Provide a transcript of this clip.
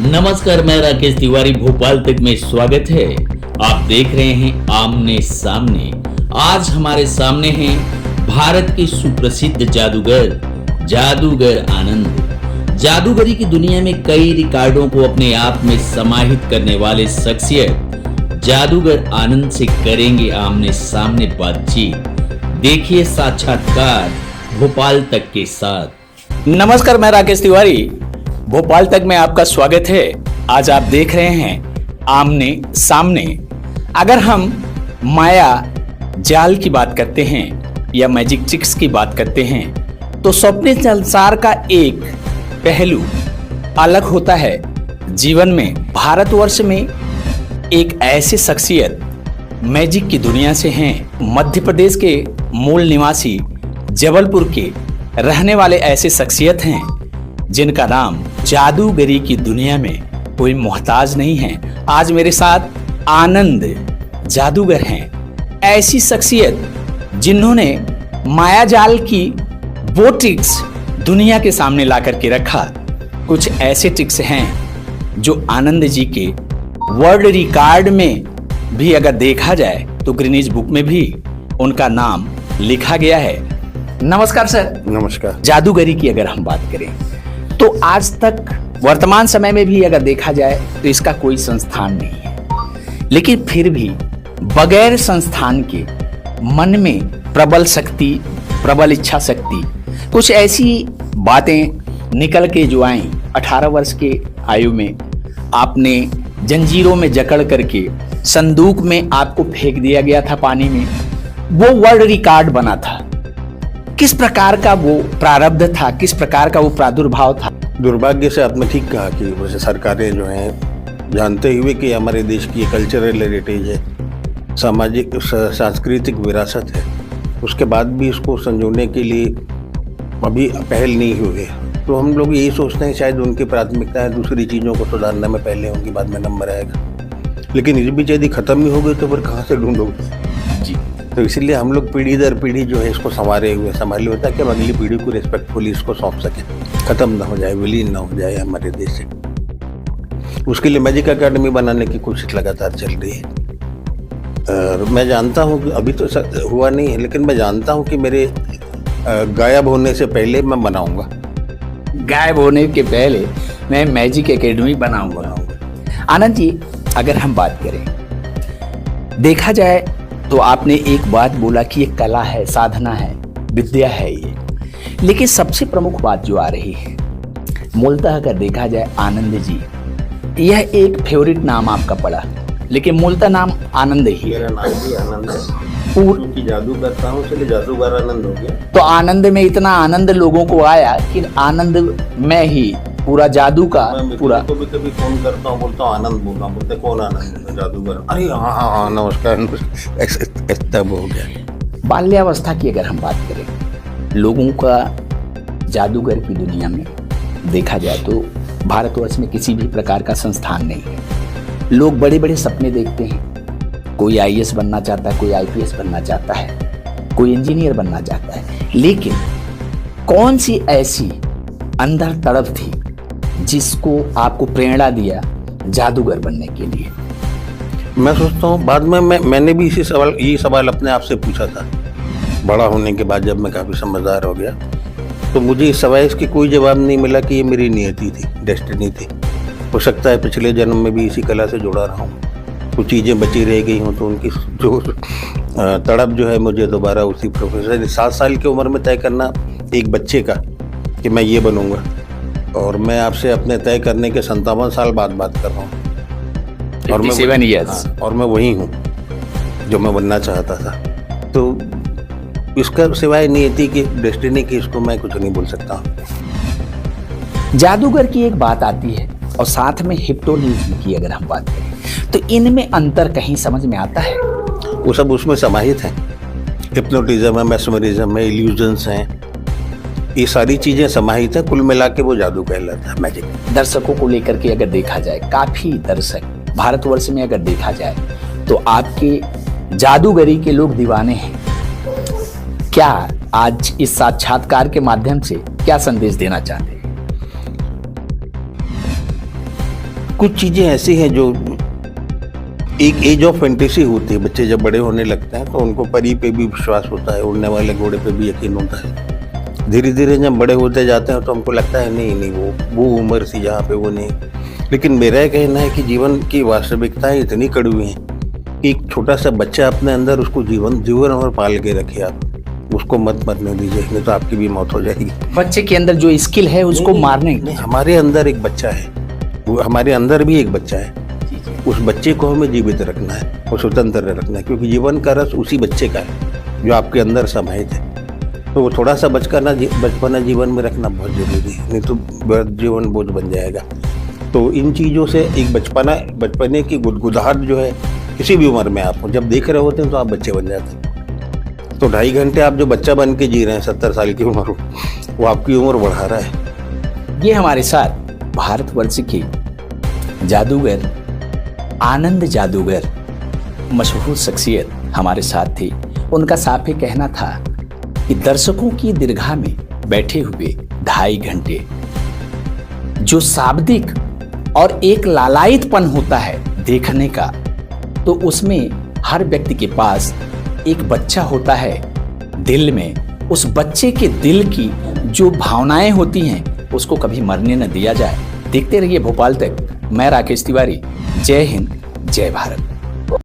नमस्कार, मैं राकेश तिवारी। भोपाल तक में स्वागत है। आप देख रहे हैं आमने सामने। आज हमारे सामने हैं भारत के सुप्रसिद्ध जादूगर आनंद। जादूगरी की दुनिया में कई रिकॉर्डों को अपने आप में समाहित करने वाले शख्सियत जादूगर आनंद से करेंगे आमने सामने बातचीत। देखिए साक्षात्कार भोपाल तक के साथ। नमस्कार, मैं राकेश तिवारी। भोपाल तक में आपका स्वागत है। आज आप देख रहे हैं आमने सामने। अगर हम माया जाल की बात करते हैं या मैजिक ट्रिक्स की बात करते हैं तो स्वप्न संसार का एक पहलू अलग होता है। जीवन में भारतवर्ष में एक ऐसे शख्सियत मैजिक की दुनिया से हैं। मध्य प्रदेश के मूल निवासी जबलपुर के रहने वाले ऐसे शख्सियत हैं जिनका नाम जादूगरी की दुनिया में कोई मोहताज नहीं है। आज मेरे साथ आनंद जादूगर हैं। ऐसी शख्सियत जिन्होंने मायाजाल की वो ट्रिक्स दुनिया के सामने ला करके रखा। कुछ ऐसे ट्रिक्स हैं जो आनंद जी के वर्ल्ड रिकॉर्ड में भी अगर देखा जाए तो गिनीज बुक में भी उनका नाम लिखा गया है। नमस्कार सर। नमस्कार। जादूगरी की अगर हम बात करें तो आज तक वर्तमान समय में भी अगर देखा जाए तो इसका कोई संस्थान नहीं है, लेकिन फिर भी बगैर संस्थान के मन में प्रबल शक्ति, प्रबल इच्छा शक्ति, कुछ ऐसी बातें निकल के जो आई 18 वर्ष के आयु में आपने जंजीरों में जकड़ करके संदूक में आपको फेंक दिया गया था पानी में। वो वर्ल्ड रिकॉर्ड बना था। किस प्रकार का वो प्रारब्ध था, किस प्रकार का वो प्रादुर्भाव था? दुर्भाग्य से आपने ठीक कहा कि वैसे सरकारें जो हैं जानते हुए कि हमारे देश की कल्चरल हेरिटेज है, सामाजिक सांस्कृतिक विरासत है, उसके बाद भी इसको संजोने के लिए अभी पहल नहीं हुई है। तो हम लोग यही सोचते हैं शायद उनकी प्राथमिकता है दूसरी चीज़ों को सुधारने में पहले उनकी बाद में नंबर आएगा, लेकिन इस बीच यदि ख़त्म ही हो गई तो फिर कहाँ से ढूंढोगे जी। तो इसीलिए हम लोग पीढ़ी दर पीढ़ी जो है इसको संभाले होता है कि हम अगली पीढ़ी को रिस्पेक्टफुली इसको सौंप सकें, ख़त्म ना हो जाए, विलीन ना हो जाए हमारे देश से। उसके लिए मैजिक अकेडमी बनाने की कोशिश लगातार चल रही है। और मैं जानता हूँ कि अभी तो हुआ नहीं है, लेकिन मैं जानता हूँ कि मेरे गायब होने से पहले मैं बनाऊँगा। गायब होने के पहले मैं मैजिक एकेडमी बनाऊंगा। आनंद जी, अगर हम बात करें, देखा जाए तो आपने एक बात बोला कि ये कला है, साधना है, विद्या है ये, लेकिन सबसे प्रमुख बात जो आ रही है, मूलतः अगर देखा जाए आनंद जी, यह एक फेवरेट नाम आपका पड़ा, लेकिन मूलतः नाम आनंद ही है। मेरा नाम भी आनंद है, क्योंकि जादू करता हूँ इसलिए जादूगर आनंद हो गया। तो आनंद में इतना आनंद लोगों को आया कि आनंद में ही पूरा जादू का पूरा। कभी फोन करता हूँ, बोलता हूँ आनंद बोल रहा हूँ, बोलते कौन आनंद? जादूगर। अरे हाँ नमस्कार, तब हो गया। बाल्यावस्था की अगर हम बात करें, लोगों का जादूगर की दुनिया में देखा जाए तो भारतवर्ष में किसी भी प्रकार का संस्थान नहीं है। लोग बड़े बड़े सपने देखते हैं, कोई आईएएस बनना चाहता है, कोई आईपीएस बनना चाहता है, कोई इंजीनियर बनना चाहता है, लेकिन कौन सी ऐसी अंदर तड़प थी जिसको आपको प्रेरणा दिया जादूगर बनने के लिए? मैं सोचता हूँ बाद में मैंने भी यही सवाल अपने आप से पूछा था बड़ा होने के बाद, जब मैं काफ़ी समझदार हो गया तो मुझे इस सवाल की कोई जवाब नहीं मिला कि ये मेरी नियति थी, डेस्टिनी थी। हो सकता है पिछले जन्म में भी इसी कला से जुड़ा रहा हूँ, कुछ चीज़ें बची रह गई हूँ तो उनकी जो तड़प जो है मुझे दोबारा उसी प्रोफेसर 7 साल की उम्र में तय करना एक बच्चे का कि मैं ये बनूंगा, और मैं आपसे अपने तय करने के 57 साल बाद बात कर रहा हूँ, और मैं 57 years। और मैं वही हूँ जो मैं बनना चाहता था। तो इसका सिवाय नियति की, डेस्टिनी की, इसको मैं कुछ नहीं बोल सकता। जादूगर की एक बात आती है और साथ में हिप्नोटिज्म की अगर हम बात करें तो इनमें अंतर कहीं समझ में आता है? वो सब उसमें समाहित है। हिप्नोटिज्म है, मैस्मरिज्म है, इल्यूजन्स हैं, ये सारी चीजें समाहित है। कुल मिला के वो जादू कहलाता है, मैजिक। दर्शकों को लेकर के अगर देखा जाए, काफी दर्शक भारतवर्ष में अगर देखा जाए तो आपके जादूगरी के लोग दीवाने हैं। क्या आज इस साक्षात्कार के माध्यम से क्या संदेश देना चाहते हैं? कुछ चीज़ें ऐसी हैं जो एक एज ऑफ फैंटेसी होती है। बच्चे जब बड़े होने लगते हैं तो उनको परी पे भी विश्वास होता है, उड़ने वाले घोड़े पे भी यकीन होता है। धीरे धीरे जब बड़े होते जाते हैं तो हमको लगता है नहीं वो उम्र थी जहाँ पे वो नहीं। लेकिन मेरा कहना है कि जीवन की वास्तविकताएं इतनी कड़वी हैं कि एक छोटा सा बच्चा अपने अंदर उसको जीवन और पाल के रखे आप, उसको मत मरने दीजिए, नहीं तो आपकी भी मौत हो जाएगी। बच्चे के अंदर जो स्किल है उसको मारने नहीं, हमारे अंदर एक बच्चा है, वो हमारे अंदर भी एक बच्चा है। उस बच्चे को हमें जीवित रखना है और स्वतंत्र रखना है, क्योंकि जीवन का रस उसी बच्चे का है जो आपके अंदर समाहित है। तो वो थोड़ा सा बचपना जीवन में रखना बहुत जरूरी है, नहीं तो जीवन बोझ बन जाएगा। तो इन चीज़ों से एक बचपने की गुदगुदाहट जो है, किसी भी उम्र में आप जब देख रहे होते हैं तो आप बच्चे बन जाते हैं। तो 2.5 घंटे आप जो बच्चा बन के जी रहे हैं 70 साल की उम्र, वो आपकी उम्र बढ़ा रहा है। ये हमारे साथ भारतवर्ष की जादूगर, आनंद जादूगर, मशहूर शख्सियत हमारे साथ थी। उनका साफ ही कहना था कि दर्शकों की दीर्घा में बैठे हुए 2.5 घंटे जो शाब्दिक और एक लालायितपन होता है देखने का, तो उसमें हर व्यक्ति के पास एक बच्चा होता है दिल में। उस बच्चे के दिल की जो भावनाएं होती हैं उसको कभी मरने न दिया जाए। देखते रहिए भोपाल तक। मैं राकेश तिवारी। जय हिंद, जय भारत।